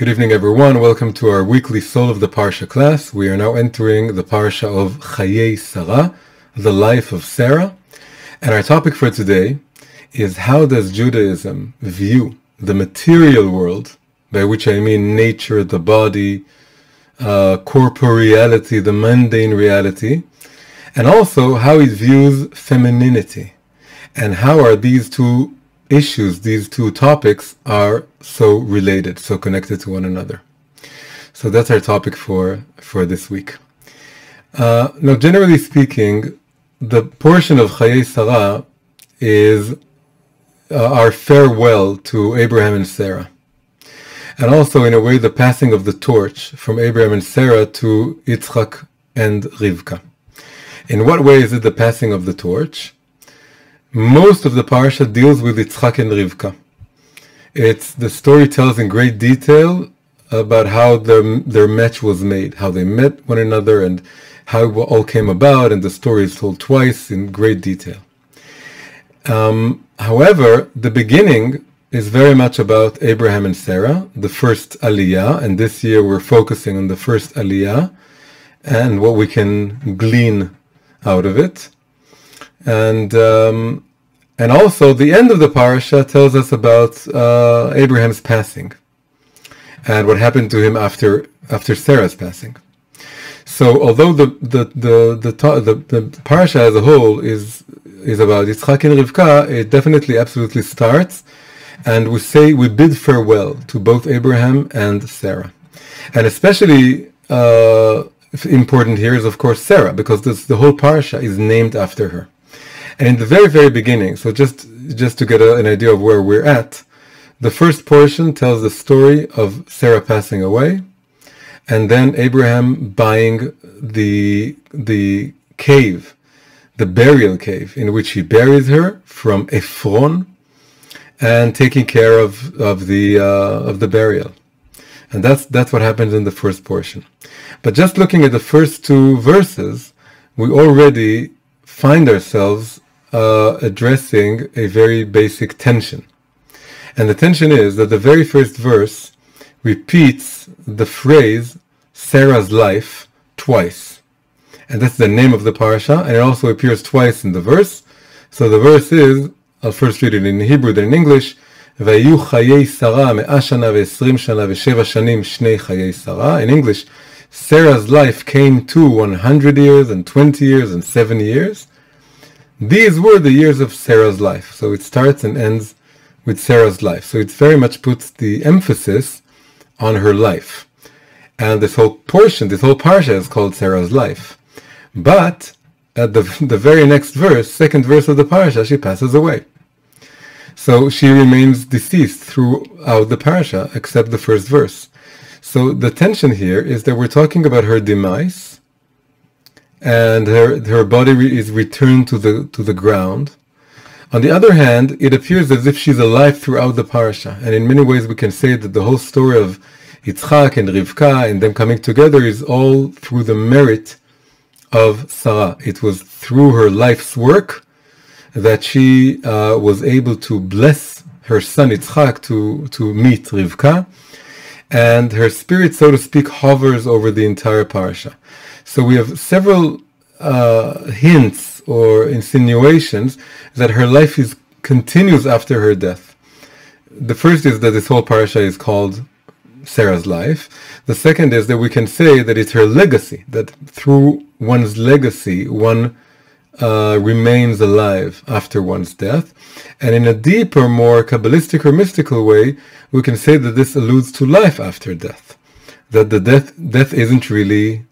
Good evening, everyone. Welcome to our weekly Soul of the Parsha class. We are now entering the Parsha of Chayei Sarah, the life of Sarah. And our topic for today is how does Judaism view the material world, by which I mean nature, the body, corporeality, the mundane reality, and also how it views femininity, and how are these two issues, these two topics are so related, so connected to one another. So that's our topic for this week. Now, generally speaking, the portion of Chayei Sarah is our farewell to Abraham and Sarah. And also, in a way, the passing of the torch from Abraham and Sarah to Yitzchak and Rivka. In what way is it the passing of the torch? Most of the parsha deals with Yitzchak and Rivka. The story tells in great detail about how their match was made, how they met one another, and how it all came about, and the story is told twice in great detail. However, the beginning is very much about Abraham and Sarah, the first Aliyah, and this year we're focusing on the first Aliyah and what we can glean out of it. And also the end of the parasha tells us about Abraham's passing and what happened to him after Sarah's passing. So although the parasha as a whole is about Yitzchak and Rivka, it definitely absolutely starts, and we bid farewell to both Abraham and Sarah, and especially important here is of course Sarah, because the whole parsha is named after her. And in the very, very beginning, so just to get an idea of where we're at, the first portion tells the story of Sarah passing away, and then Abraham buying the cave, the burial cave, in which he buries her from Ephron, and taking care of the burial. And that's what happens in the first portion. But just looking at the first two verses, we already find ourselves addressing a very basic tension. And the tension is that the very first verse repeats the phrase Sarah's life twice. And that's the name of the parasha, and it also appears twice in the verse. So the verse is, I'll first read it in Hebrew, then in English, Vayu Chayei Sarah me'a shana ve'esrim shana ve'sheva shanim shnei Chayei Sarah. In English, Sarah's life came to 100 years and 20 years and 70 years. These were the years of Sarah's life. So it starts and ends with Sarah's life. So it very much puts the emphasis on her life. And this whole portion, this whole parsha is called Sarah's life. But at the very next verse, second verse of the parsha, she passes away. So she remains deceased throughout the parsha, except the first verse. So the tension here is that we're talking about her demise, and her body is returned to the ground. On the other hand, it appears as if she's alive throughout the parasha, and in many ways we can say that the whole story of Yitzchak and Rivka and them coming together is all through the merit of Sarah. It was through her life's work that she was able to bless her son Yitzchak to meet Rivka, and her spirit, so to speak, hovers over the entire parasha. So we have several hints or insinuations that her life continues after her death. The first is that this whole parasha is called Sarah's life. The second is that we can say that it's her legacy, that through one's legacy, one remains alive after one's death. And in a deeper, more Kabbalistic or mystical way, we can say that this alludes to life after death. That the death isn't really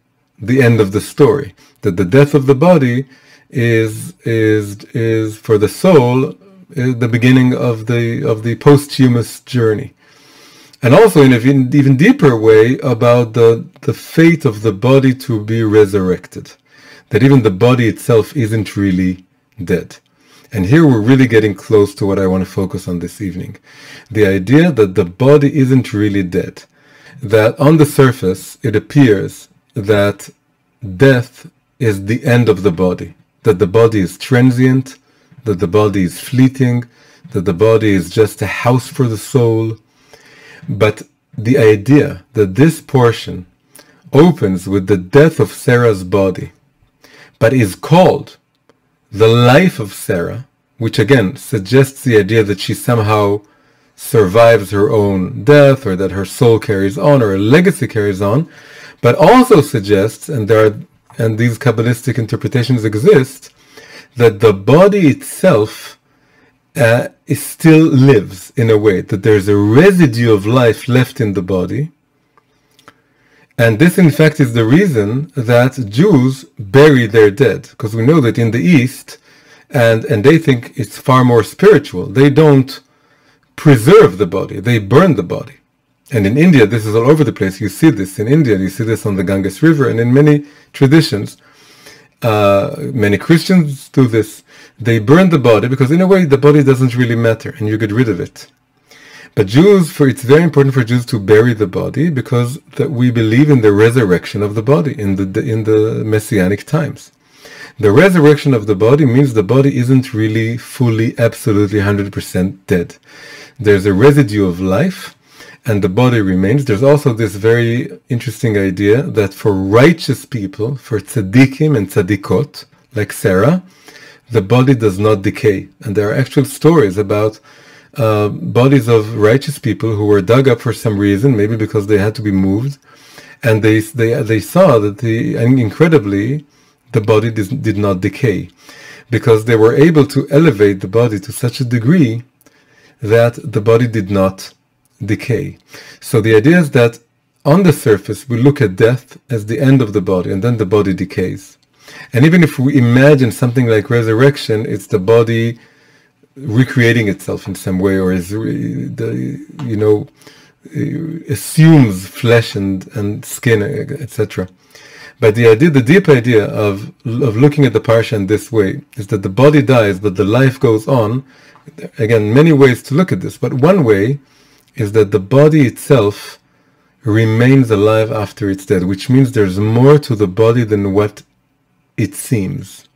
the end of the story. That the death of the body is for the soul the beginning of the posthumous journey. And also in an even deeper way about the fate of the body to be resurrected. That even the body itself isn't really dead. And here we're really getting close to what I want to focus on this evening. The idea that the body isn't really dead. That on the surface it appears that death is the end of the body. That the body is transient, that the body is fleeting, that the body is just a house for the soul. But the idea that this portion opens with the death of Sarah's body, but is called the life of Sarah, which again suggests the idea that she somehow survives her own death, or that her soul carries on, or a legacy carries on, but also suggests, and these Kabbalistic interpretations exist, that the body itself still lives in a way, that there's a residue of life left in the body. And this, in fact, is the reason that Jews bury their dead, because we know that in the East, and they think it's far more spiritual, they don't preserve the body, they burn the body. And in India, this is all over the place. You see this in India, you see this on the Ganges River, and in many traditions, many Christians do this. They burn the body because in a way the body doesn't really matter and you get rid of it. But Jews, it's very important for Jews to bury the body because that we believe in the resurrection of the body in the Messianic times. The resurrection of the body means the body isn't really fully, absolutely 100% dead. There's a residue of life and the body remains. There's also this very interesting idea that for righteous people, for tzaddikim and tzaddikot, like Sarah, the body does not decay. And there are actual stories about bodies of righteous people who were dug up for some reason, maybe because they had to be moved, and they saw that incredibly the body did not decay, because they were able to elevate the body to such a degree that the body did not decay. So the idea is that on the surface we look at death as the end of the body, and then the body decays. And even if we imagine something like resurrection, it's the body recreating itself in some way, or assumes flesh and skin, etc. But the deep idea of looking at the parsha in this way is that the body dies, but the life goes on. Again, many ways to look at this, but one way is that the body itself remains alive after it's dead, which means there's more to the body than what it seems.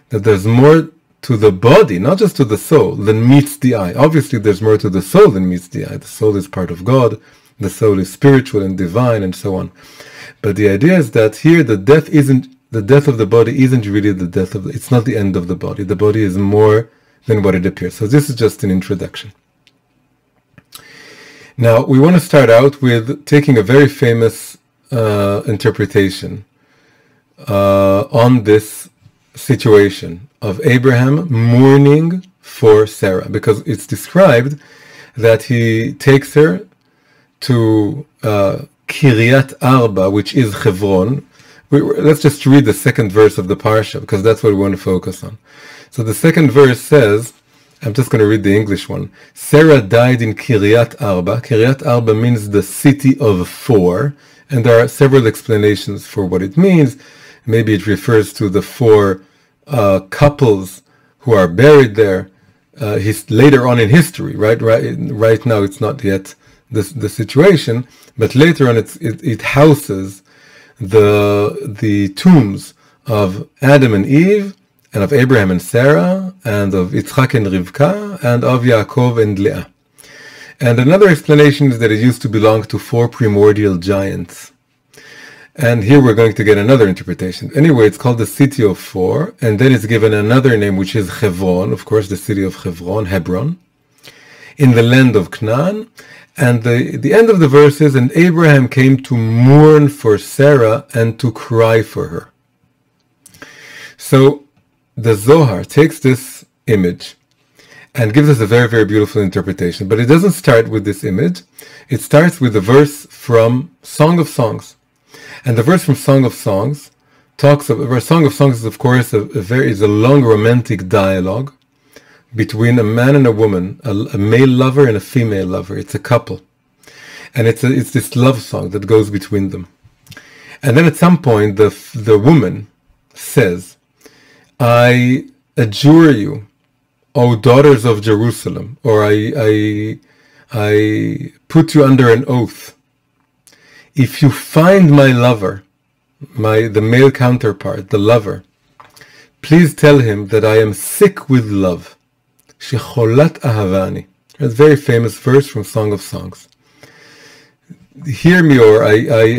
That there's more to the body, not just to the soul, than meets the eye. Obviously, there's more to the soul than meets the eye. The soul is part of God, the soul is spiritual and divine, and so on. But the idea is that here the death of the body isn't really the death of it's not the end of the body. The body is more than what it appears. So this is just an introduction. Now, we want to start out with taking a very famous interpretation on this situation of Abraham mourning for Sarah, because it's described that he takes her to Kiryat Arba, which is Hebron. Let's just read the second verse of the Parsha, because that's what we want to focus on. So the second verse says, I'm just going to read the English one. Sarah died in Kiryat Arba. Kiryat Arba means the city of four, and there are several explanations for what it means. Maybe it refers to the four couples who are buried there. Later on in history, right now it's not yet the situation, but later on it houses the tombs of Adam and Eve, and of Abraham and Sarah, and of Yitzchak and Rivka, and of Yaakov and Leah. And another explanation is that it used to belong to four primordial giants. And here we're going to get another interpretation. Anyway, it's called the city of four, and then it's given another name, which is Hebron, of course, the city of Hebron, in the land of Canaan. And the end of the verse is, and Abraham came to mourn for Sarah and to cry for her. So the Zohar takes this image and gives us a very, very beautiful interpretation. But it doesn't start with this image. It starts with the verse from Song of Songs. And the verse from Song of Songs Song of Songs is, of course, is a long romantic dialogue between a man and a woman, a male lover and a female lover. It's a couple. And it's this love song that goes between them. And then at some point, the woman says, I adjure you, O daughters of Jerusalem, or I put you under an oath. If you find my lover, the male counterpart, the lover, please tell him that I am sick with love. Shecholat ahavani. A very famous verse from Song of Songs. hear me, or I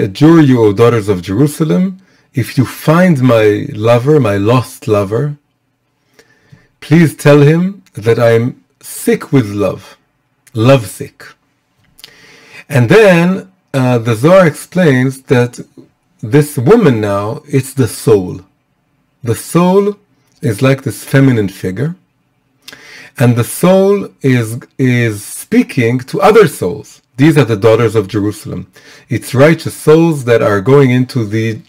adjure you, O daughters of Jerusalem, if you find my lover, my lost lover, please tell him that I am sick with love sick. And then the Zohar explains that this woman now, it's the soul. The soul is like this feminine figure, and the soul is speaking to other souls. These are the daughters of Jerusalem. It's righteous souls that are going into the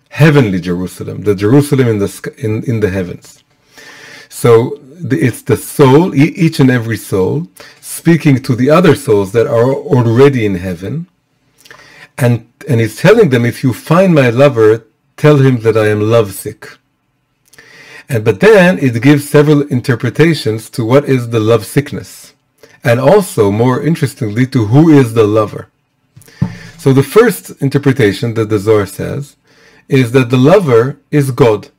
heavenly Jerusalem, the Jerusalem in the heavens. So it's the soul, each and every soul, speaking to the other souls that are already in heaven, and he's telling them, if you find my lover, tell him that I am lovesick. But then it gives several interpretations to what is the love sickness, and also, more interestingly, to who is the lover. So the first interpretation that the Zohar says is that the lover is God.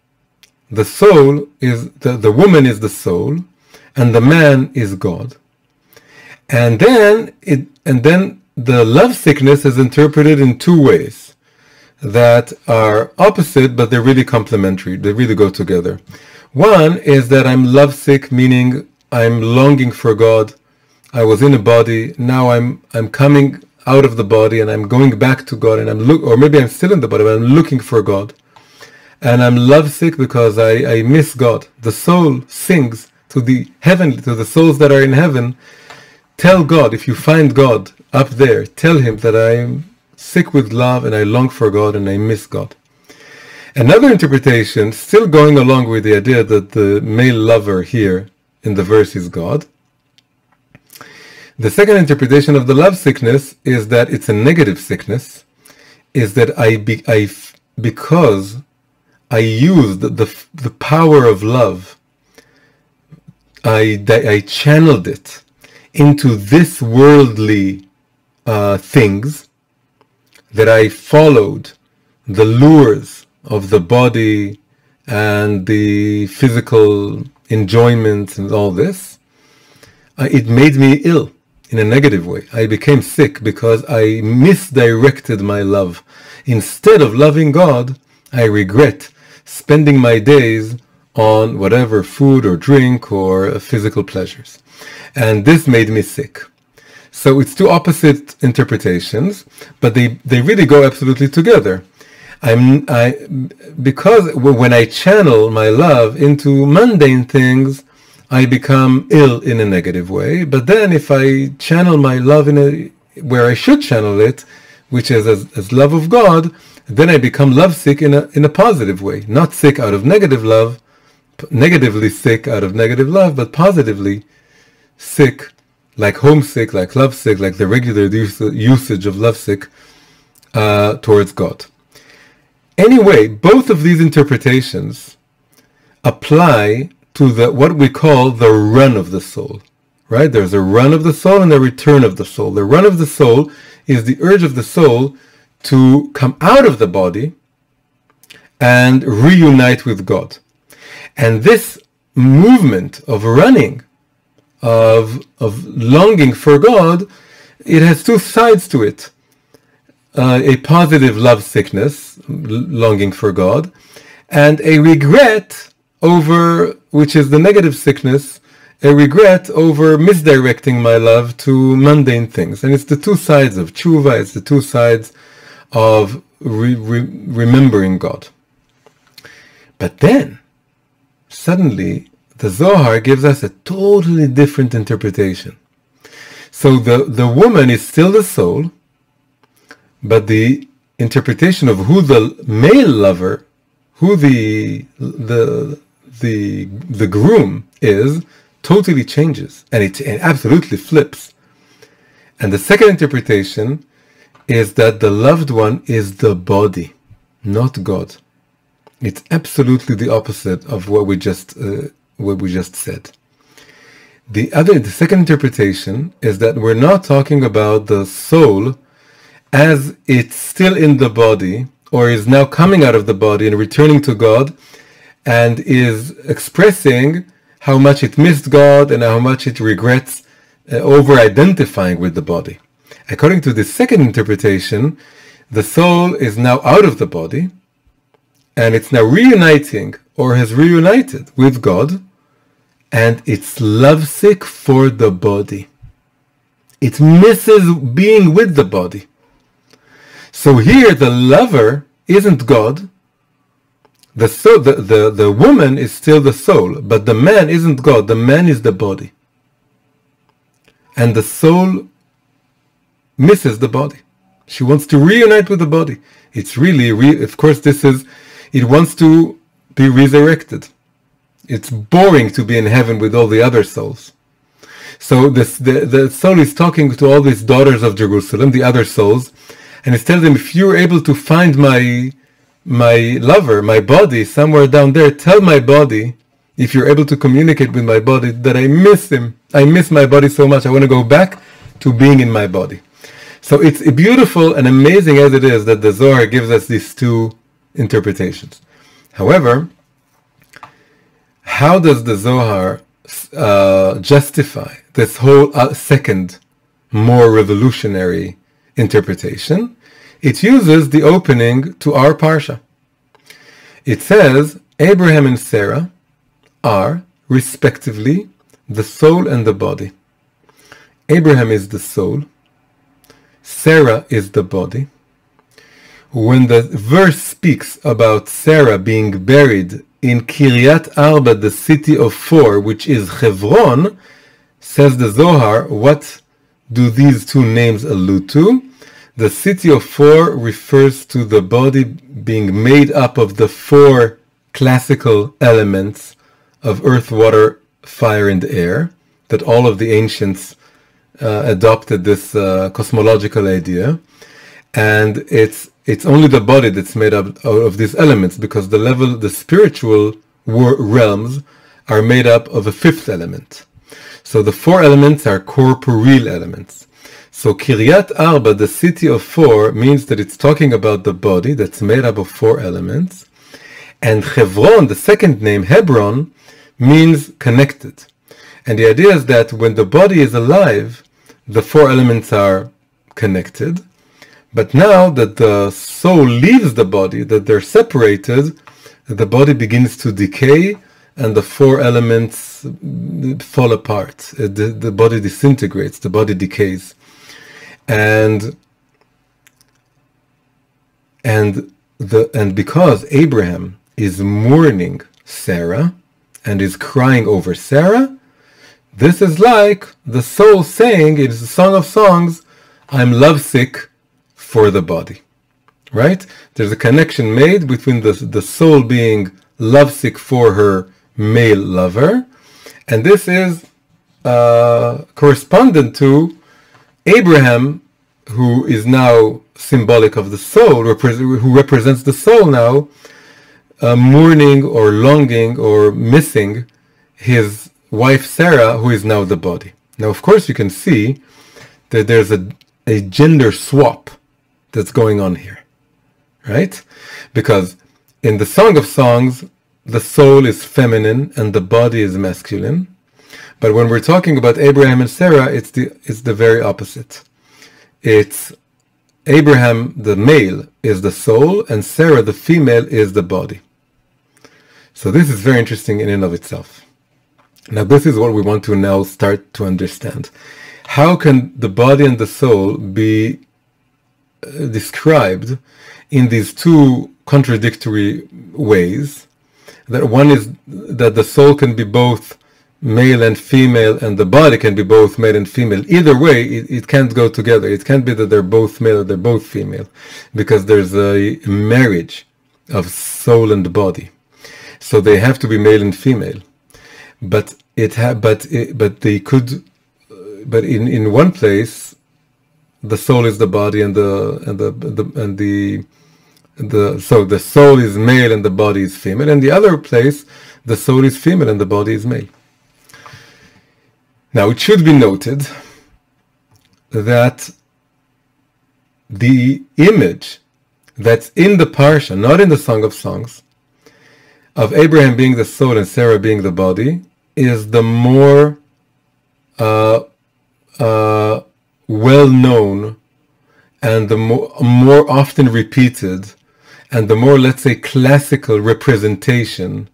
The soul is, the woman is the soul, and the man is God. And then the love sickness is interpreted in two ways that are opposite, but they're really complementary. They really go together. One is that I'm lovesick, meaning I'm longing for God. I was in a body, now I'm coming out of the body, and I'm going back to God, and or maybe I'm still in the body, but I'm looking for God. And I'm lovesick because I miss God. The soul sings to the heavenly, to the souls that are in heaven. Tell God, if you find God up there, tell him that I'm sick with love and I long for God and I miss God. Another interpretation, still going along with the idea that the male lover here in the verse is God. The second interpretation of the love sickness is that it's a negative sickness, is that because I used the power of love, I channeled it into this worldly things, that I followed the lures of the body and the physical enjoyment and all this. It made me ill in a negative way. I became sick because I misdirected my love. Instead of loving God, I regret spending my days on whatever food or drink or physical pleasures. And this made me sick. So it's two opposite interpretations, but they really go absolutely together. Because when I channel my love into mundane things, I become ill in a negative way. But then if I channel my love where I should channel it, which is as love of God, then I become lovesick in a positive way. Not sick out of negative love, negatively sick out of negative love, but positively sick, like homesick, like lovesick, like the regular usage of lovesick towards God. Anyway, both of these interpretations apply to what we call the run of the soul. Right? There's a run of the soul and a return of the soul. The run of the soul is the urge of the soul to come out of the body and reunite with God. And this movement of running, of longing for God, it has two sides to it. A positive love sickness, longing for God, and a regret over, which is the negative sickness, a regret over misdirecting my love to mundane things. And it's the two sides of tshuva, it's the two sides of remembering God. But then, suddenly, the Zohar gives us a totally different interpretation. So the woman is still the soul, but the interpretation of who the male lover, who the groom is, totally changes, and it absolutely flips. And the second interpretation is that the loved one is the body, not God. It's absolutely the opposite of what we just said. The second interpretation is that we're not talking about the soul as it's still in the body, or is now coming out of the body and returning to God, and is expressing how much it missed God and how much it regrets over-identifying with the body. According to the second interpretation, the soul is now out of the body, and it's now reuniting, or has reunited with God, and it's lovesick for the body. It misses being with the body. So here the lover isn't God. The woman is still the soul, but the man isn't God. The man is the body. And the soul misses the body. She wants to reunite with the body. It's really, of course, it wants to be resurrected. It's boring to be in heaven with all the other souls. So the soul is talking to all these daughters of Jerusalem, the other souls, and it's telling them, if you're able to find my lover, my body, somewhere down there, tell my body, if you're able to communicate with my body, that I miss him. I miss my body so much. I want to go back to being in my body. So it's beautiful and amazing as it is that the Zohar gives us these two interpretations. However, how does the Zohar justify this whole second, more revolutionary interpretation? It uses the opening to our Parsha. It says, Abraham and Sarah are, respectively, the soul and the body. Abraham is the soul. Sarah is the body. When the verse speaks about Sarah being buried in Kiryat Arba, the city of four, which is Hebron, says the Zohar, what do these two names allude to? The city of four refers to the body being made up of the four classical elements of earth, water, fire, and air, that all of the ancients adopted this cosmological idea. And it's only the body that's made up of these elements, because the spiritual realms are made up of a fifth element. So the four elements are corporeal elements. So Kiryat Arba, the city of four, means that it's talking about the body that's made up of four elements. And Hebron, the second name, Hebron, means connected. And the idea is that when the body is alive, the four elements are connected. But now that the soul leaves the body, that they're separated, the body begins to decay and the four elements fall apart. The body disintegrates, the body decays. And because Abraham is mourning Sarah and is crying over Sarah, this is like the soul saying, it's the Song of Songs, I'm lovesick for the body. Right? There's a connection made between the soul being lovesick for her male lover, and this is correspondent to Abraham, who is now symbolic of the soul, who represents the soul now, mourning or longing or missing his wife Sarah, who is now the body. Now, of course, you can see that there's a gender swap that's going on here, right? Because in the Song of Songs, the soul is feminine and the body is masculine. But when we're talking about Abraham and Sarah, it's the very opposite. It's Abraham, the male, is the soul, and Sarah, the female, is the body. So this is very interesting in and of itself. Now this is what we want to now start to understand. How can the body and the soul be described in these two contradictory ways? That one is that the soul can be both male and female, and the body can be both male and female. Either way, it can't go together. It can't be that they're both male or they're both female, because there's a marriage of soul and body. So they have to be male and female. But they could. But in one place, the soul is the body, so the soul is male and the body is female. And the other place, the soul is female and the body is male. Now, it should be noted that the image that's in the Parsha, not in the Song of Songs, of Abraham being the soul and Sarah being the body, is the more well-known and the more often repeated, and the more, let's say, classical representation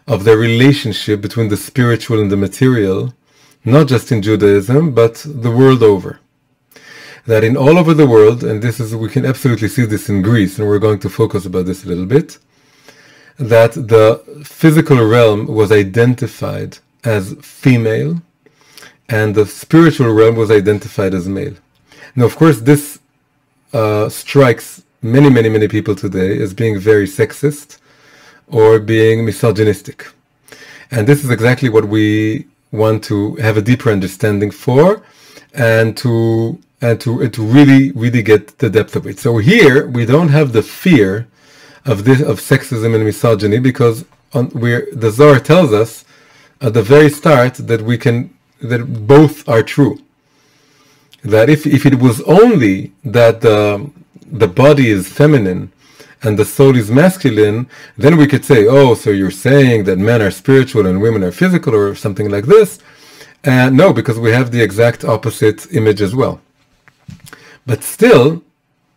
of the relationship between the spiritual and the material, not just in Judaism, but the world over. That in all over the world, and we can absolutely see this in Greece, and we're going to focus about this a little bit, that the physical realm was identified as female, and the spiritual realm was identified as male. Now, of course, this strikes many people today as being very sexist or being misogynistic. And this is exactly what we want to have a deeper understanding for, and to really get the depth of it. So here we don't have the fear of sexism and misogyny, because the Zohar tells us at the very start that both are true. That if it was only that the body is feminine and the soul is masculine, then we could say, oh, so you're saying that men are spiritual and women are physical, or something like this. And no, because we have the exact opposite image as well. But still,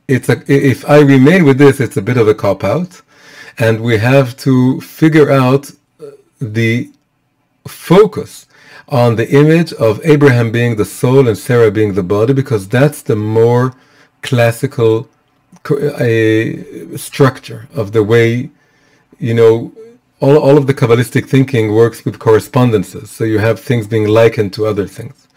if I remain with this, it's a bit of a cop-out, and we have to figure out the focus on the image of Abraham being the soul and Sarah being the body, because that's the more classical structure of the way, all of the Kabbalistic thinking works with correspondences. So you have things being likened to other things.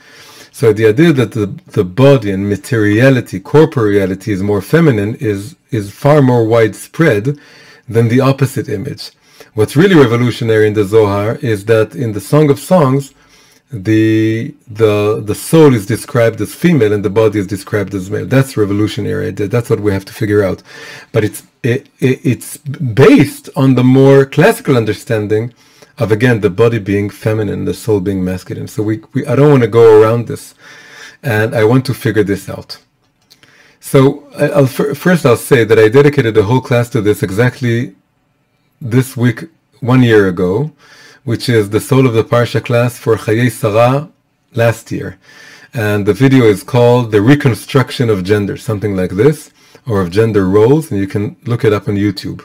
So the idea that the body and materiality, corporeality, is more feminine is far more widespread than the opposite image. What's really revolutionary in the Zohar is that in the Song of Songs, the soul is described as female and the body is described as male. That's revolutionary. That's what we have to figure out. But it's based on the more classical understanding of, again, the body being feminine, the soul being masculine. So I don't want to go around this, and I want to figure this out. So first I'll say that I dedicated a whole class to this exactly this week, 1 year ago, which is the Soul of the Parsha class for Chayei Sarah last year. And the video is called The Reconstruction of Gender, something like this, or of gender roles, and you can look it up on YouTube.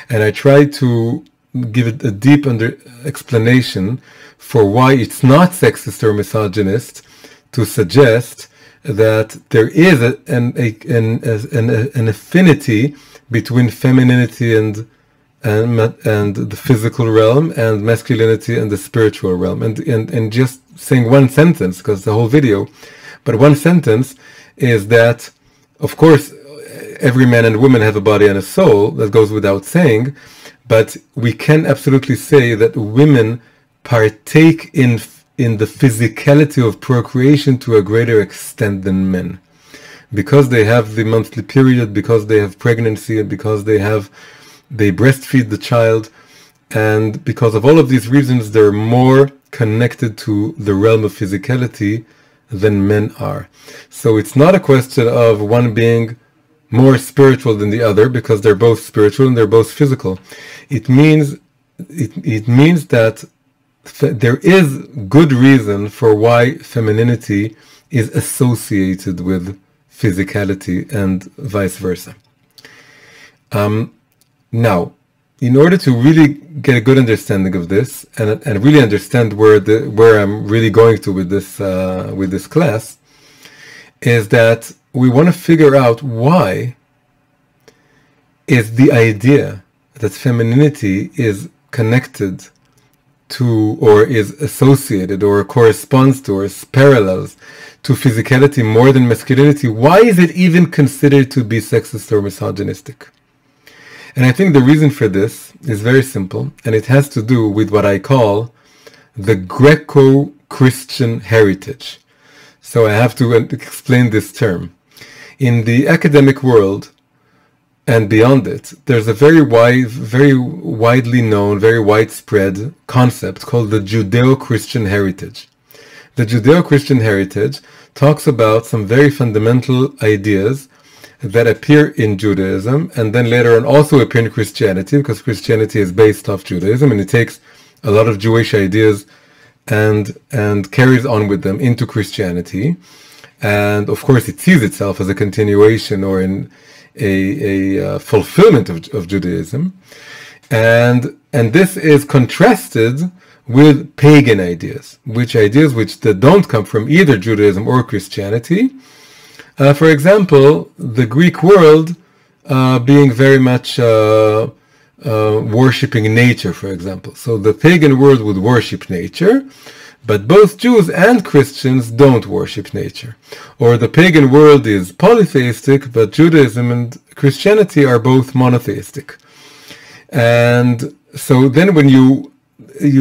And I tried to give it a deep explanation for why it's not sexist or misogynist to suggest that there is an affinity between femininity and the physical realm, and masculinity and the spiritual realm. And just saying one sentence, because the whole video, but one sentence is that, of course, every man and woman have a body and a soul. That goes without saying. But we can absolutely say that women partake in the physicality of procreation to a greater extent than men, because they have the monthly period, because they have pregnancy, and because they breastfeed the child, and because of all of these reasons, they're more connected to the realm of physicality than men are. So it's not a question of one being more spiritual than the other, because they're both spiritual and they're both physical. It means that there is good reason for why femininity is associated with physicality and vice versa. Now, in order to really get a good understanding of this, and really understand where I'm really going to with this class, is that we want to figure out why is the idea that femininity is connected to, or is associated, or corresponds to, or parallels to physicality more than masculinity. Why is it even considered to be sexist or misogynistic? And I think the reason for this is very simple, and it has to do with what I call the Greco-Christian heritage. So I have to explain this term. In the academic world and beyond it, there's a very widely known, very widespread concept called the Judeo-Christian heritage. The Judeo-Christian heritage talks about some very fundamental ideas that appear in Judaism, and then later on also appear in Christianity, because Christianity is based off Judaism, and it takes a lot of Jewish ideas and carries on with them into Christianity. And of course, it sees itself as a continuation or in a fulfillment of Judaism. And this is contrasted with pagan ideas, which that don't come from either Judaism or Christianity. For example, the Greek world being very much worshipping nature, for example. So the pagan world would worship nature, but both Jews and Christians don't worship nature. Or the pagan world is polytheistic, but Judaism and Christianity are both monotheistic. And so then when you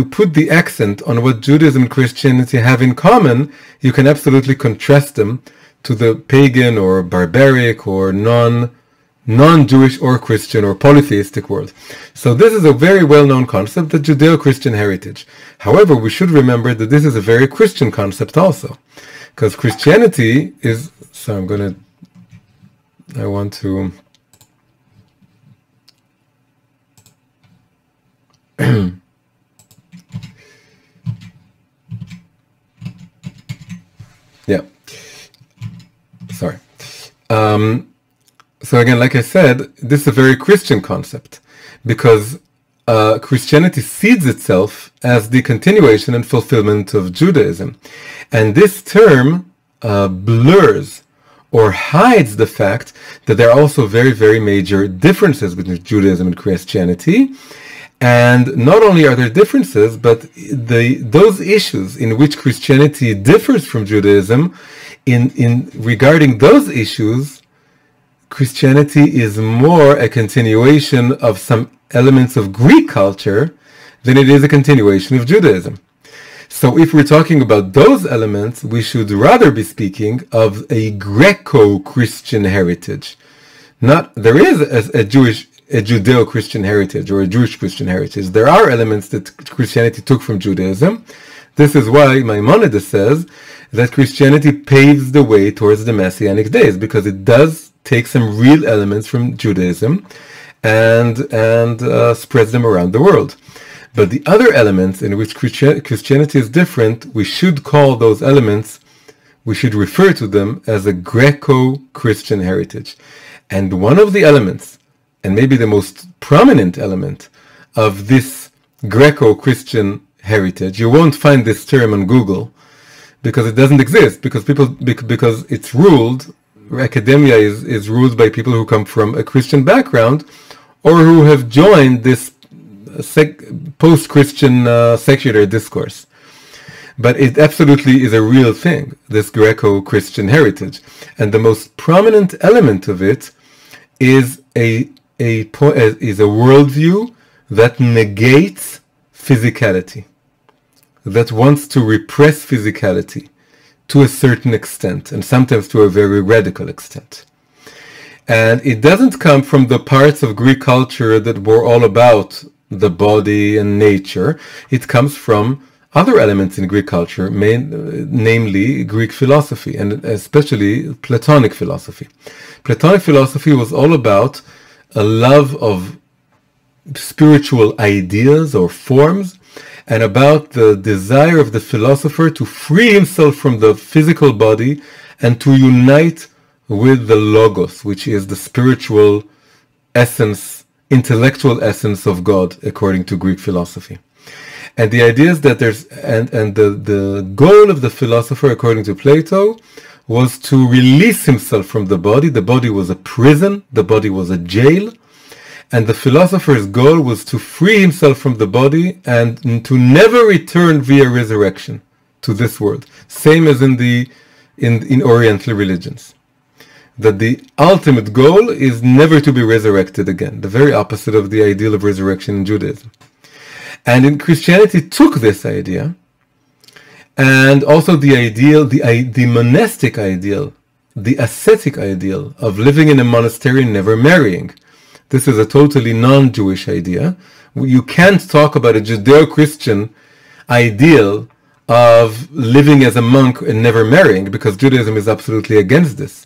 put the accent on what Judaism and Christianity have in common, you can absolutely contrast them to the pagan or barbaric or non-Jewish or Christian or polytheistic world. So this is a very well-known concept, the Judeo-Christian heritage. However, we should remember that this is a very Christian concept also, because Christianity is, so I want to yeah, sorry. So again, like I said, this is a very Christian concept, because Christianity sees itself as the continuation and fulfillment of Judaism. And this term blurs or hides the fact that there are also very, very major differences between Judaism and Christianity. And not only are there differences, but those issues in which Christianity differs from Judaism, in regarding those issues, Christianity is more a continuation of some elements of Greek culture than it is a continuation of Judaism. So if we're talking about those elements, we should rather be speaking of a Greco-Christian heritage. There is a Judeo-Christian heritage or a Jewish Christian heritage. There are elements that Christianity took from Judaism. This is why Maimonides says that Christianity paves the way towards the Messianic days, because it does take some real elements from Judaism and spreads them around the world. But the other elements in which Christianity is different, we should call those elements, we should refer to them as a Greco-Christian heritage. And one of the elements, and maybe the most prominent element of this Greco-Christian heritage, you won't find this term on Google because it doesn't exist, because it's ruled, academia is ruled by people who come from a Christian background or who have joined this post-Christian secular discourse. But it absolutely is a real thing, this Greco-Christian heritage. And the most prominent element of it is a worldview that negates physicality, that wants to repress physicality to a certain extent, and sometimes to a very radical extent. And it doesn't come from the parts of Greek culture that were all about the body and nature. It comes from other elements in Greek culture, namely Greek philosophy, and especially Platonic philosophy. Platonic philosophy was all about a love of spiritual ideas or forms, and about the desire of the philosopher to free himself from the physical body and to unite with the Logos, which is the spiritual essence, intellectual essence of God, according to Greek philosophy. And the idea is that the goal of the philosopher, according to Plato, was to release himself from the body. The body was a prison, the body was a jail, and the philosopher's goal was to free himself from the body and to never return via resurrection to this world. Same as in Oriental religions. That the ultimate goal is never to be resurrected again. The very opposite of the ideal of resurrection in Judaism. And in Christianity took this idea, and also the ideal, the monastic ideal, the ascetic ideal of living in a monastery and never marrying. This is a totally non-Jewish idea. You can't talk about a Judeo-Christian ideal of living as a monk and never marrying, because Judaism is absolutely against this.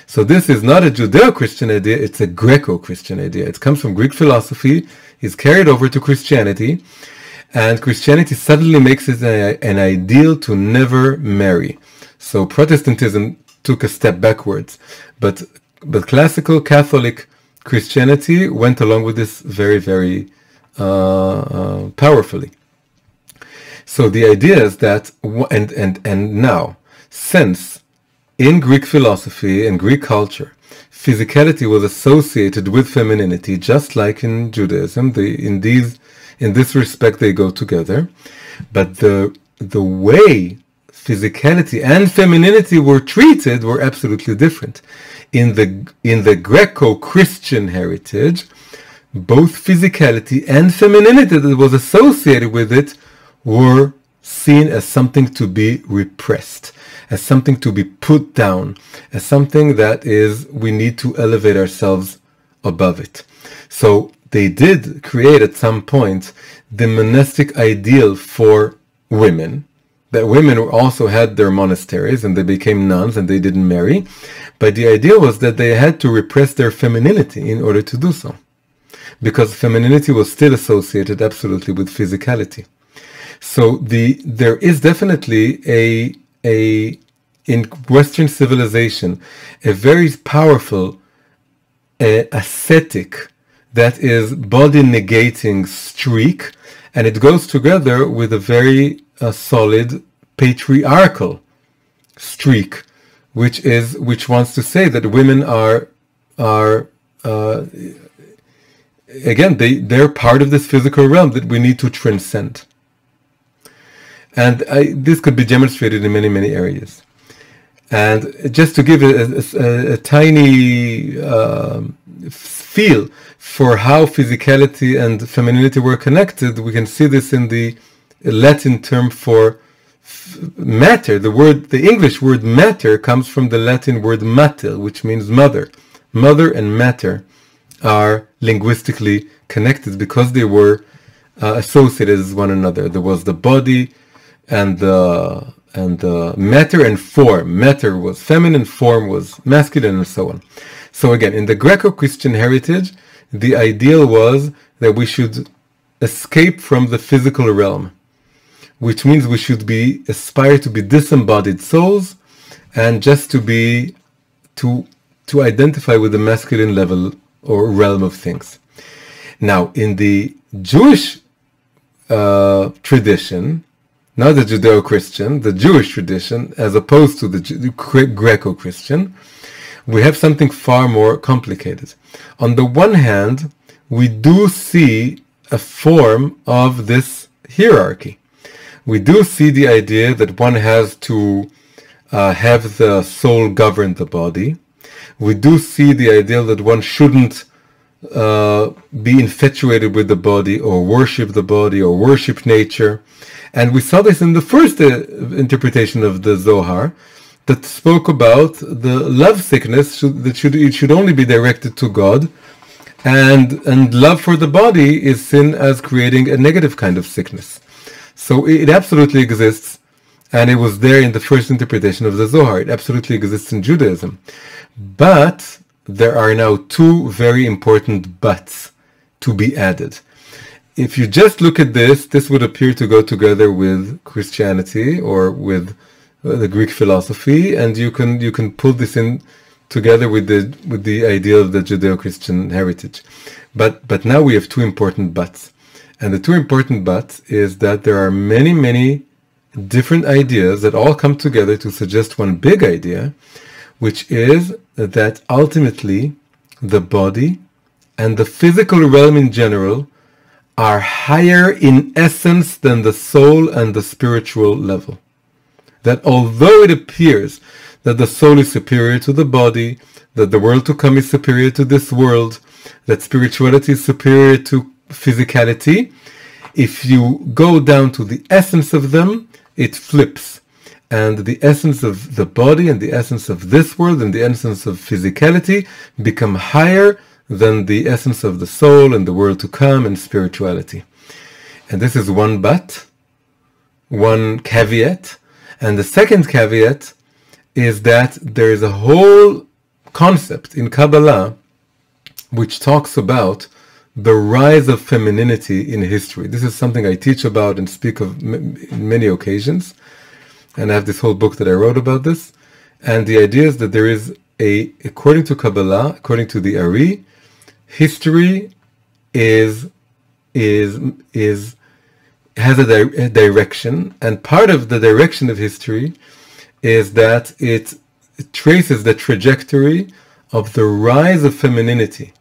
So this is not a Judeo-Christian idea, it's a Greco-Christian idea. It comes from Greek philosophy, is carried over to Christianity, and Christianity suddenly makes it an ideal to never marry. So Protestantism took a step backwards. But classical Catholic Christianity went along with this very, very powerfully. So the idea is that, and now, since in Greek philosophy and Greek culture, physicality was associated with femininity, just like in Judaism. In this respect, they go together. But the way physicality and femininity were treated were absolutely different. In the Greco-Christian heritage, both physicality and femininity that was associated with it were seen as something to be repressed, as something to be put down, as something that we need to elevate ourselves above it. So they did create at some point the monastic ideal for women, that women also had their monasteries and they became nuns and they didn't marry. But the idea was that they had to repress their femininity in order to do so, because femininity was still associated absolutely with physicality. So there is definitely in Western civilization, a very powerful ascetic, that is body negating streak, and it goes together with a very solid patriarchal streak, which wants to say that women are again, they're part of this physical realm that we need to transcend. And this could be demonstrated in many, many areas. And just to give a tiny feel for how physicality and femininity were connected, we can see this in the Latin term for matter. The English word matter comes from the Latin word mater, which means mother. Mother and matter are linguistically connected because they were associated with one another. There was the body and the matter and form. Matter was feminine, form was masculine, and so on. So again, in the Greco-Christian heritage, the ideal was that we should escape from the physical realm, which means we should aspire to be disembodied souls, and just to identify with the masculine level or realm of things. Now, in the Jewish tradition, not the Judeo-Christian, the Jewish tradition, as opposed to the Greco-Christian, we have something far more complicated. On the one hand, we do see a form of this hierarchy. We do see the idea that one has to have the soul govern the body. We do see the idea that one shouldn't be infatuated with the body or worship the body or worship nature. And we saw this in the first interpretation of the Zohar, that spoke about the love sickness it should only be directed to God, and love for the body is seen as creating a negative kind of sickness. So it absolutely exists, and it was there in the first interpretation of the Zohar. It absolutely exists in Judaism. But there are now two very important buts to be added. If you just look at this would appear to go together with Christianity or with the Greek philosophy, and you can pull this in together with the idea of the Judeo-Christian heritage. But now we have two important buts. And the two important buts is that there are many, many different ideas that all come together to suggest one big idea, which is that ultimately the body and the physical realm in general are higher in essence than the soul and the spiritual level. That although it appears that the soul is superior to the body, that the world to come is superior to this world, that spirituality is superior to physicality, if you go down to the essence of them, it flips. And the essence of the body and the essence of this world and the essence of physicality become higher than the essence of the soul and the world to come and spirituality. And this is one but, one caveat. And the second caveat is that there is a whole concept in Kabbalah which talks about the rise of femininity in history. This is something I teach about and speak of in many occasions. And I have this whole book that I wrote about this. And the idea is that there is according to Kabbalah, according to the Ari, history has a direction, and part of the direction of history is that it traces the trajectory of the rise of femininity.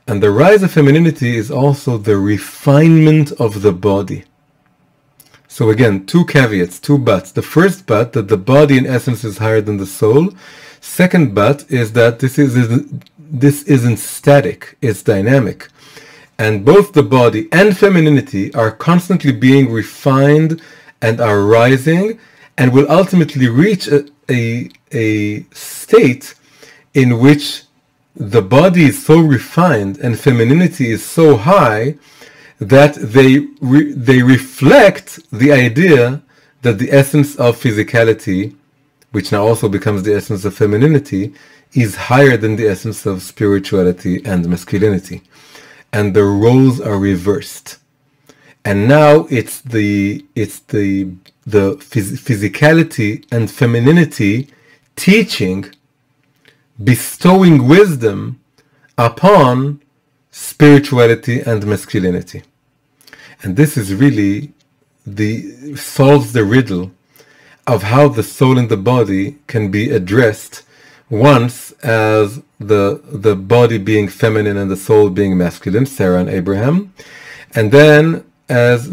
And the rise of femininity is also the refinement of the body. So again, two caveats, two buts. The first but, that the body in essence is higher than the soul. Second but is that this isn't static, it's dynamic. And both the body and femininity are constantly being refined and are rising, and will ultimately reach a state in which the body is so refined and femininity is so high that they reflect the idea that the essence of physicality, which now also becomes the essence of femininity, is higher than the essence of spirituality and masculinity. And the roles are reversed. And now it's the physicality and femininity teaching, bestowing wisdom upon spirituality and masculinity. And this is really solves the riddle of how the soul and the body can be addressed, once as the body being feminine and the soul being masculine, Sarah and Abraham, and then as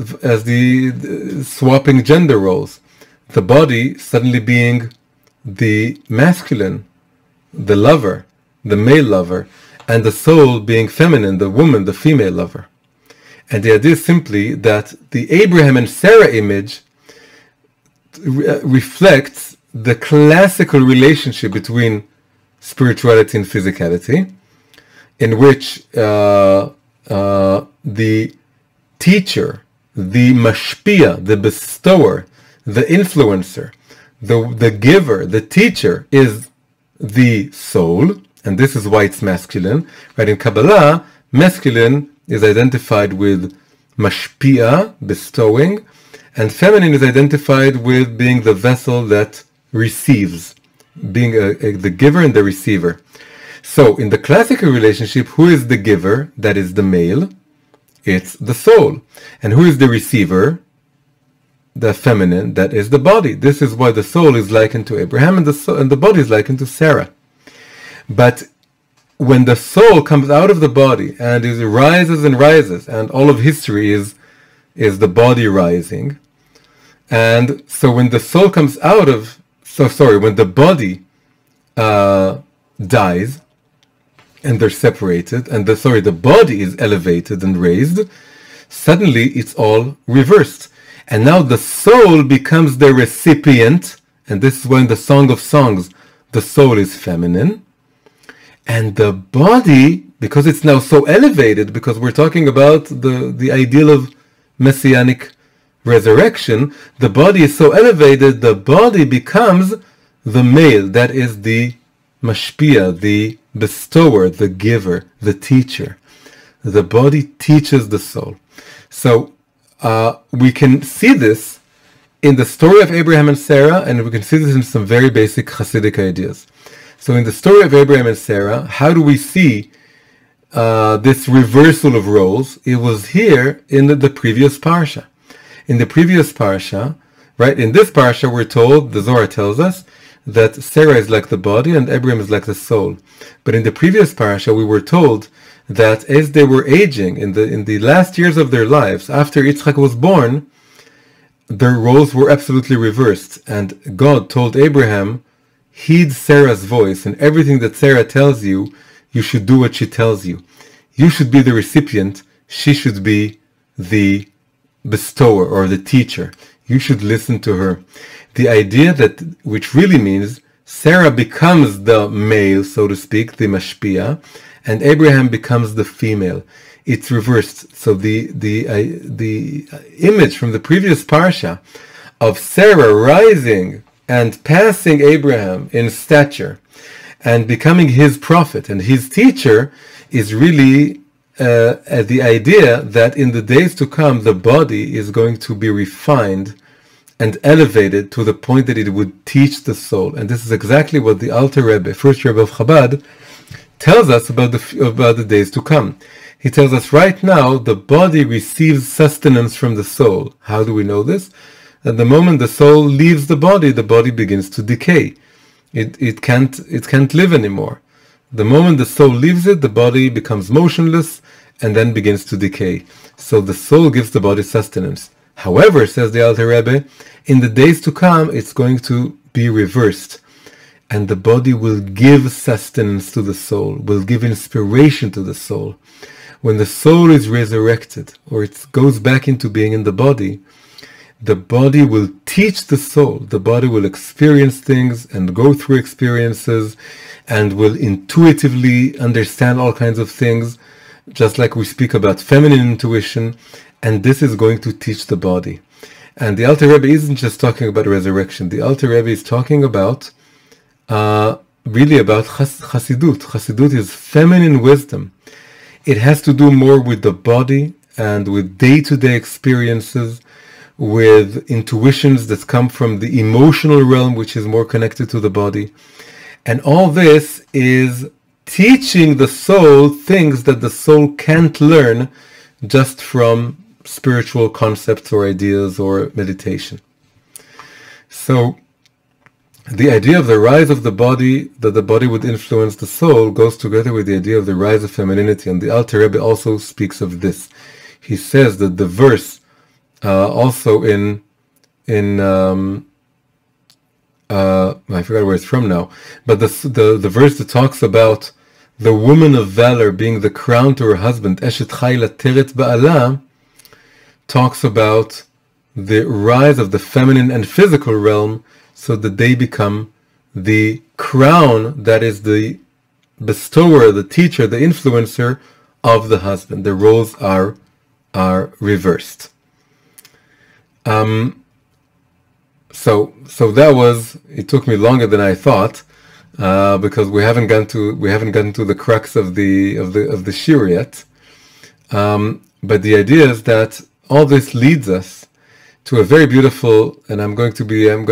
the swapping gender roles, the body suddenly being the masculine, the lover, the male lover, and the soul being feminine, the woman, the female lover. And the idea is simply that the Abraham and Sarah image reflects the classical relationship between spirituality and physicality, in which the teacher, the mashpia, the bestower, the influencer, the giver, the teacher is the soul, and this is why it's masculine. Right? In Kabbalah, masculine is identified with mashpia, bestowing, and feminine is identified with being the vessel that receives, being the giver and the receiver. So in the classical relationship, who is the giver? That is the male. It's the soul. And who is the receiver? The feminine. That is the body. This is why the soul is likened to Abraham and the body is likened to Sarah. But when the soul comes out of the body and it rises and rises, and all of history is the body rising, and so when the soul comes out of, when the body dies and they're separated, and the body is elevated and raised, suddenly it's all reversed. And now the soul becomes the recipient, and this is when the Song of Songs, the soul is feminine, and the body, because it's now so elevated, because we're talking about the ideal of messianic resurrection, the body is so elevated, the body becomes the male, that is the mashpia, the bestower, the giver, the teacher. The body teaches the soul. So we can see this in the story of Abraham and Sarah, and we can see this in some very basic Hasidic ideas. So in the story of Abraham and Sarah, how do we see this reversal of roles? It was here in the previous Parsha. In the previous Parsha, right, in this Parsha we're told, the Zohar tells us, that Sarah is like the body and Abraham is like the soul. But in the previous Parsha we were told that as they were aging, in the last years of their lives, after Yitzchak was born, their roles were absolutely reversed. And God told Abraham, heed Sarah's voice, and everything that Sarah tells you, you should do what she tells you. You should be the recipient, she should be the bestower or the teacher. You should listen to her. The idea that, which really means Sarah becomes the male, so to speak, the mashpia, and Abraham becomes the female. It's reversed. So the image from the previous parsha of Sarah rising and passing Abraham in stature and becoming his prophet and his teacher is really the idea that in the days to come the body is going to be refined and elevated to the point that it would teach the soul. And this is exactly what the Alter Rebbe, first Rebbe of Chabad, tells us about the days to come. He tells us right now the body receives sustenance from the soul. How do we know this? At the moment the soul leaves the body begins to decay. It can't live anymore. The moment the soul leaves it, the body becomes motionless and then begins to decay. So the soul gives the body sustenance. However, says the Alter Rebbe, in the days to come, it's going to be reversed. And the body will give sustenance to the soul, will give inspiration to the soul. When the soul is resurrected, or it goes back into being in the body will teach the soul. The body will experience things and go through experiences and will intuitively understand all kinds of things, just like we speak about feminine intuition, and this is going to teach the body. And the Alter Rebbe isn't just talking about resurrection. The Alter Rebbe is talking about really about Chassidut. Chassidut is feminine wisdom. It has to do more with the body and with day-to-day experiences, with intuitions that come from the emotional realm, which is more connected to the body. And all this is teaching the soul things that the soul can't learn just from spiritual concepts or ideas or meditation. So the idea of the rise of the body, that the body would influence the soul, goes together with the idea of the rise of femininity. And the Alter Rebbe also speaks of this. He says that the verse also in I forgot where it's from now, but the verse that talks about the woman of valor being the crown to her husband, Eshet Chayla Teret Ba'ala, talks about the rise of the feminine and physical realm, so that they become the crown that is the bestower, the teacher, the influencer of the husband. The roles are reversed. So that was. It took me longer than I thought, because we haven't gotten to the crux of the shir yet. But the idea is that all this leads us to a very beautiful, and I'm going to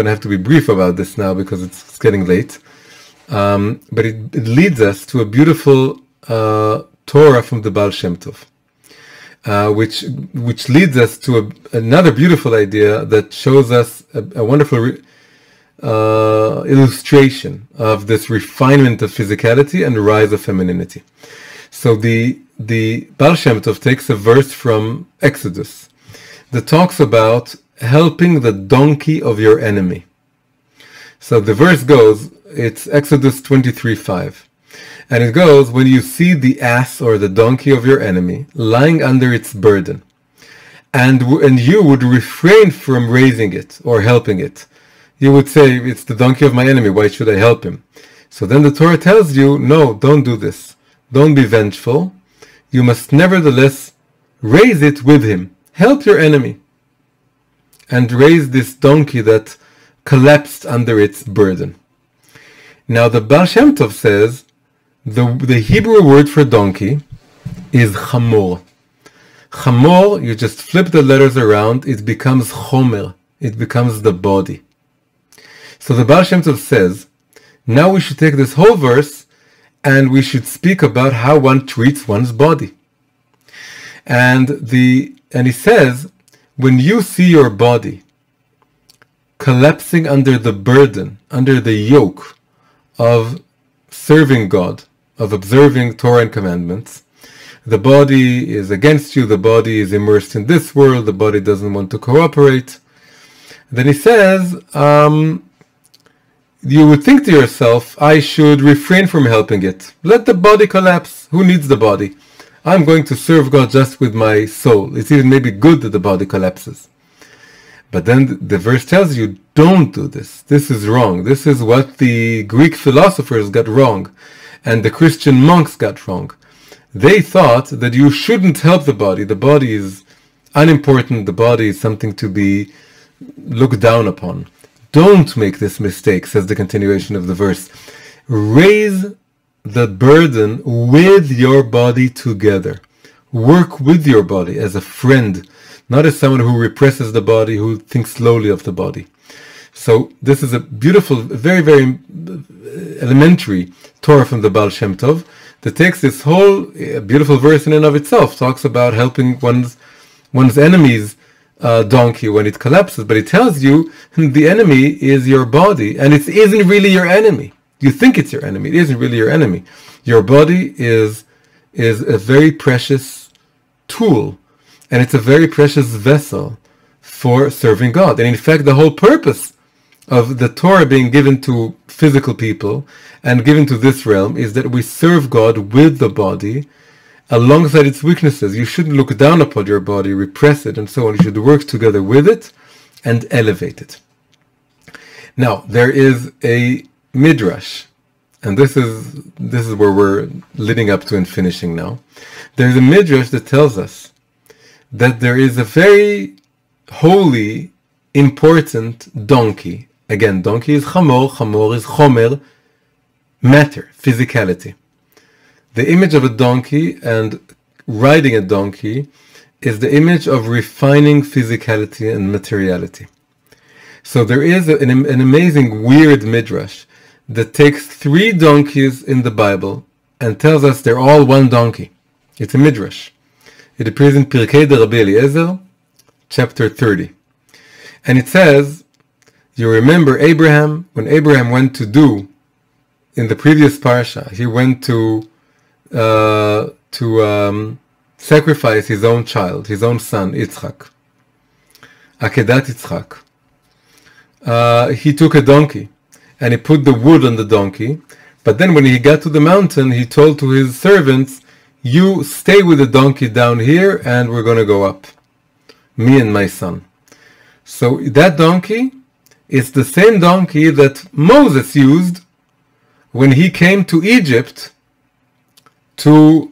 have to be brief about this now because it's getting late. But it leads us to a beautiful Torah from the Baal Shem Tov, which leads us to another beautiful idea that shows us a wonderful illustration of this refinement of physicality and rise of femininity. So the Baal Shem Tov takes a verse from Exodus that talks about helping the donkey of your enemy. So the verse goes, it's Exodus 23:5. And it goes, when you see the ass or the donkey of your enemy lying under its burden, and you would refrain from raising it or helping it, you would say, it's the donkey of my enemy, why should I help him? So then the Torah tells you, no, don't do this. Don't be vengeful. You must nevertheless raise it with him. Help your enemy. And raise this donkey that collapsed under its burden. Now the Baal Shem Tov says, the Hebrew word for donkey is chamor. Chamor, you just flip the letters around, it becomes chomer. It becomes the body. So the Baal Shem Tov says, now we should take this whole verse and we should speak about how one treats one's body. And he says, when you see your body collapsing under the burden, under the yoke of serving God, of observing Torah and commandments, the body is against you, the body is immersed in this world, the body doesn't want to cooperate, then he says, you would think to yourself, I should refrain from helping it. Let the body collapse. Who needs the body? I'm going to serve God just with my soul. It's even maybe good that the body collapses. But then the verse tells you, don't do this. This is wrong. This is what the Greek philosophers got wrong and the Christian monks got wrong. They thought that you shouldn't help the body. The body is unimportant. The body is something to be looked down upon. Don't make this mistake, says the continuation of the verse. Raise the burden with your body together. Work with your body as a friend not as someone who represses the body, who thinks slowly of the body. So this is a beautiful, very, very elementary Torah from the Baal Shem Tov that takes this whole beautiful verse in and of itself, talks about helping one's enemy's donkey when it collapses, but it tells you the enemy is your body, and it isn't really your enemy. You think it's your enemy. It isn't really your enemy. Your body is a very precious tool, and it's a very precious vessel for serving God. And in fact, the whole purpose of the Torah being given to physical people and given to this realm is that we serve God with the body alongside its weaknesses. You shouldn't look down upon your body, repress it, and so on. You should work together with it and elevate it. Now, there is a midrash, and this is where we're leading up to and finishing now. There's a midrash that tells us that there is a very holy, important donkey. Again, donkey is chamor, chamor is chomer, matter, physicality. The image of a donkey and riding a donkey is the image of refining physicality and materiality. So there is an amazing, weird midrash that takes 3 donkeys in the Bible and tells us they're all one donkey. It's a midrash. It appears in Pirkei de Rabbi Eliezer, chapter 30. And it says, you remember Abraham, when Abraham went to do, in the previous parsha, he went to sacrifice his own child, his own son, Yitzchak. Akedat Yitzchak. He took a donkey, and he put the wood on the donkey, but then when he got to the mountain, he told to his servants, you stay with the donkey down here, and we're going to go up, me and my son. So that donkey is the same donkey that Moses used when he came to Egypt to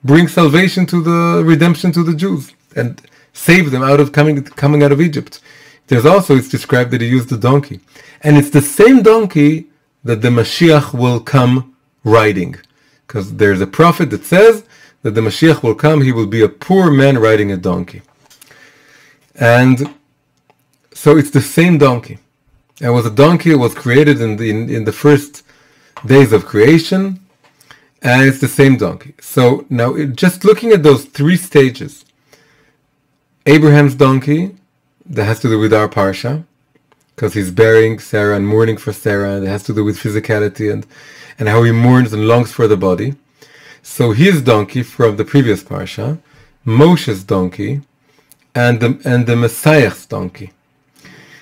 bring salvation to the redemption to the Jews and save them out of coming out of Egypt. There's also, it's described that he used the donkey. And it's the same donkey that the Mashiach will come riding. Because there's a prophet that says that the Mashiach will come, he will be a poor man riding a donkey. And so it's the same donkey. It was a donkey that was created in the first days of creation, and it's the same donkey. So now, just looking at those 3 stages, Abraham's donkey, that has to do with our Parsha, because he's burying Sarah and mourning for Sarah, and it has to do with physicality and how he mourns and longs for the body. So his donkey from the previous Parsha, Moshe's donkey, and the Messiah's donkey.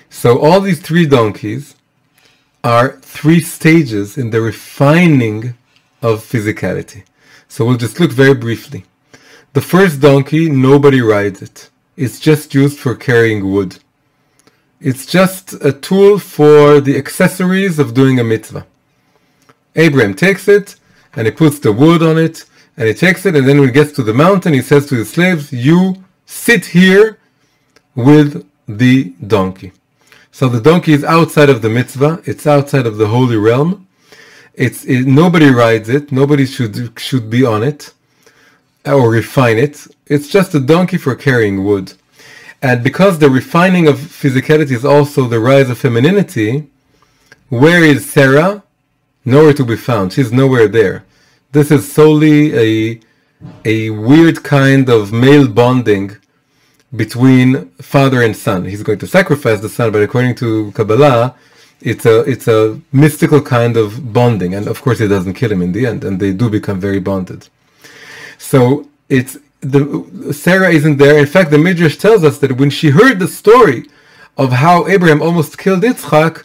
So all these 3 donkeys are 3 stages in the refining of physicality. So we'll just look very briefly. The first donkey, nobody rides it. It's just used for carrying wood. It's just a tool for the accessories of doing a mitzvah. Abraham takes it, and he puts the wood on it, and he takes it, and then when he gets to the mountain, he says to his slaves, you sit here with the donkey. So the donkey is outside of the mitzvah, it's outside of the holy realm. Nobody rides it, nobody should be on it, or refine it. It's just a donkey for carrying wood. And because the refining of physicality is also the rise of femininity, where is Sarah? Nowhere to be found. She's nowhere there. This is solely a weird kind of male bonding between father and son. He's going to sacrifice the son, but according to Kabbalah, it's a mystical kind of bonding. And of course, it doesn't kill him in the end, and they do become very bonded. So Sarah isn't there. In fact, the Midrash tells us that when she heard the story of how Abraham almost killed Yitzchak,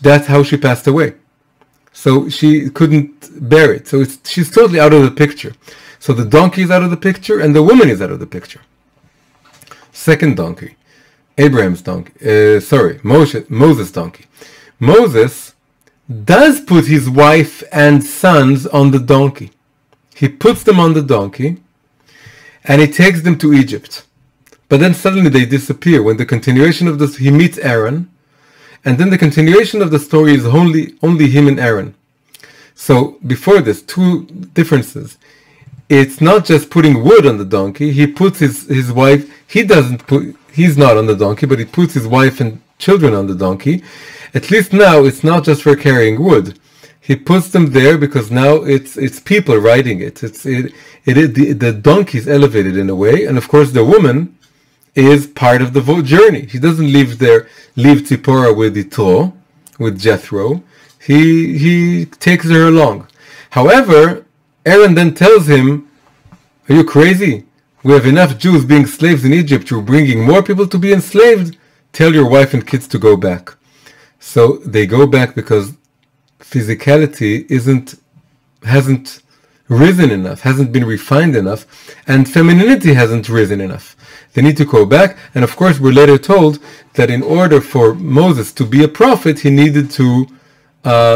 that's how she passed away. So she couldn't bear it. So she's totally out of the picture. So the donkey is out of the picture, and the woman is out of the picture. Second donkey, Abraham's donkey. Moses' donkey. Moses does put his wife and sons on the donkey. He puts them on the donkey, and he takes them to Egypt. But then suddenly they disappear. When the continuation of this, he meets Aaron, and then the continuation of the story is only him and Aaron. So before this, 2 differences. it's not just putting wood on the donkey. He puts his wife, he's not on the donkey, but he puts his wife and children on the donkey. At least now it's not just for carrying wood. He puts them there because now it's people riding it. The donkey is elevated in a way, and of course the woman is part of the journey. He doesn't leave Tzipporah with Yitro, with Jethro. He takes her along. However, Aaron then tells him, "Are you crazy? We have enough Jews being slaves in Egypt. You're bringing more people to be enslaved. Tell your wife and kids to go back." So they go back because physicality hasn't risen enough, hasn't been refined enough, and femininity hasn't risen enough. They need to go back, and of course we're later told that in order for Moses to be a prophet, he needed to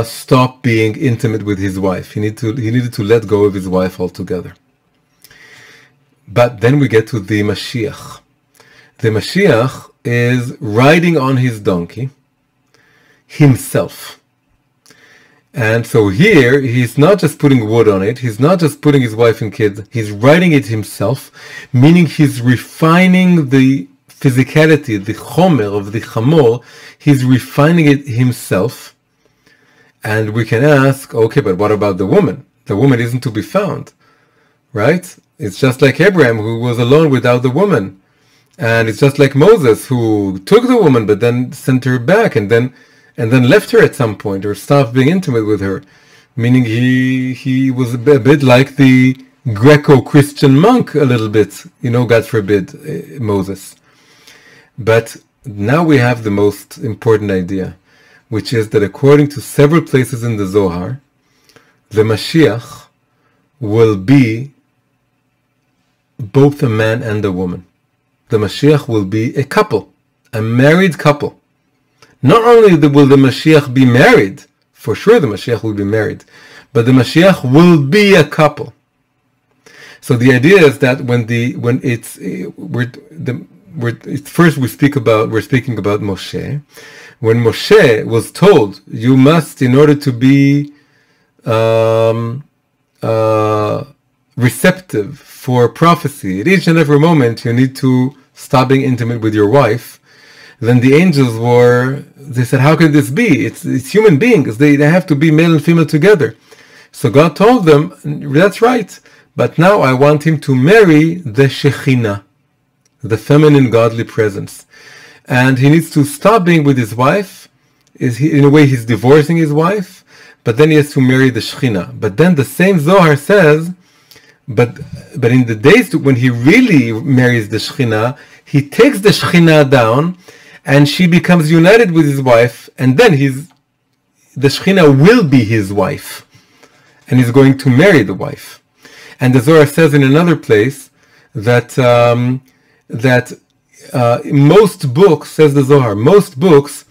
stop being intimate with his wife. He needed to let go of his wife altogether. But then we get to the Mashiach. The Mashiach is riding on his donkey himself. And so here, he's not just putting wood on it, he's not just putting his wife and kids, he's riding it himself, meaning he's refining the physicality, the chomer of the chamor, he's refining it himself. And we can ask, okay, but what about the woman? The woman isn't to be found, right? It's just like Abraham, who was alone without the woman. And it's just like Moses, who took the woman, but then sent her back, and then left her at some point, or stopped being intimate with her. Meaning he was a bit like the Greco-Christian monk, a little bit, God forbid, Moses. But now we have the most important idea, which is that according to several places in the Zohar, the Mashiach will be both a man and a woman. The Mashiach will be a couple, a married couple. Not only will the Mashiach be married, for sure the Mashiach will be married, but the Mashiach will be a couple. So the idea is that first we're speaking about Moshe. When Moshe was told, you must, in order to be receptive for prophecy, at each and every moment you need to stop being intimate with your wife, then the angels they said, how can this be? It's human beings. They have to be male and female together. So God told them, that's right, but now I want him to marry the Shekhinah, the feminine godly presence. And he needs to stop being with his wife. In a way, he's divorcing his wife, but then he has to marry the Shekhinah. But then the same Zohar says, but in the days when he really marries the Shekhinah, he takes the Shekhinah down, and she becomes united with his wife, and then the Shekhinah will be his wife, and he's going to marry the wife. And the Zohar says in another place that most books, says the Zohar, most books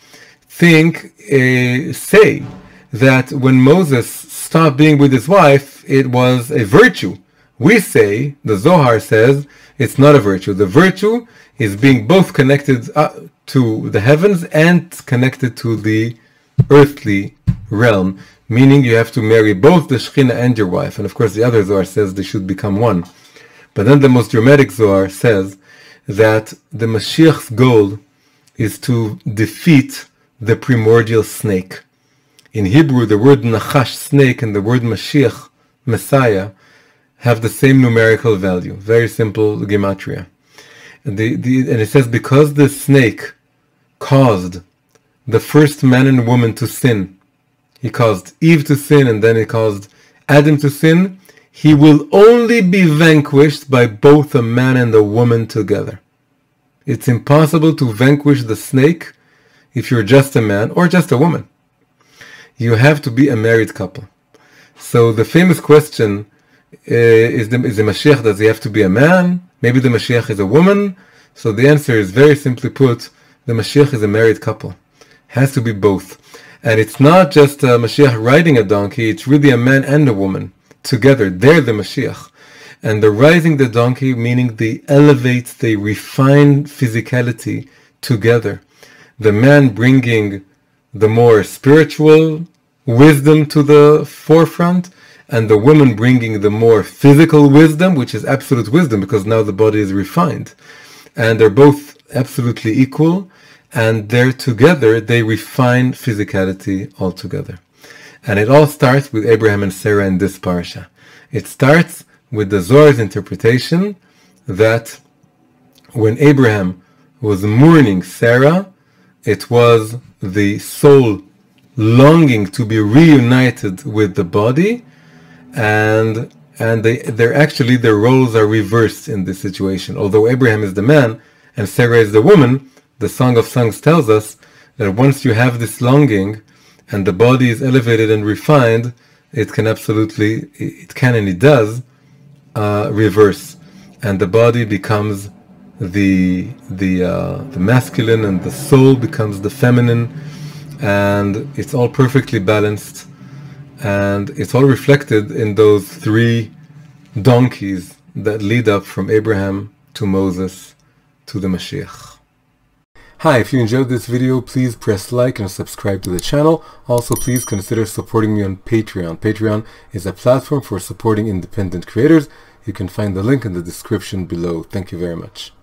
say that when Moses stopped being with his wife, it was a virtue. We say, the Zohar says, it's not a virtue. The virtue is being both connected to the heavens and connected to the earthly realm, meaning you have to marry both the Shekhinah and your wife. And of course the other Zohar says they should become one. But then the most dramatic Zohar says that the Mashiach's goal is to defeat the primordial snake. In Hebrew, the word Nachash, snake, and the word Mashiach, Messiah, have the same numerical value. Very simple gematria. And it says, because the snake caused the first man and woman to sin, he caused Eve to sin, and then he caused Adam to sin, he will only be vanquished by both a man and a woman together. It's impossible to vanquish the snake if you're just a man or just a woman. You have to be a married couple. So the famous question is the Mashiach, does he have to be a man? Maybe the Mashiach is a woman? So the answer is very simply put, the Mashiach is a married couple. Has to be both. And it's not just a Mashiach riding a donkey, it's really a man and a woman together. They're the Mashiach. And the riding the donkey, meaning they elevate, they refine physicality together. The man bringing the more spiritual wisdom to the forefront, and the woman bringing the more physical wisdom, which is absolute wisdom, because now the body is refined. And they're both absolutely equal, and they're together, they refine physicality altogether. And it all starts with Abraham and Sarah in this parsha. It starts with the Zohar's interpretation that when Abraham was mourning Sarah, it was the soul longing to be reunited with the body, and they're actually, their roles are reversed in this situation. Although Abraham is the man and Sarah is the woman, the Song of Songs tells us that once you have this longing and the body is elevated and refined, it can absolutely, it can and it does reverse, and the body becomes the masculine, and the soul becomes the feminine, and it's all perfectly balanced, and it's all reflected in those 3 donkeys that lead up from Abraham to Moses to the Mashiach. Hi, if you enjoyed this video, please press like and subscribe to the channel. Also, please consider supporting me on Patreon. Patreon is a platform for supporting independent creators. You can find the link in the description below. Thank you very much.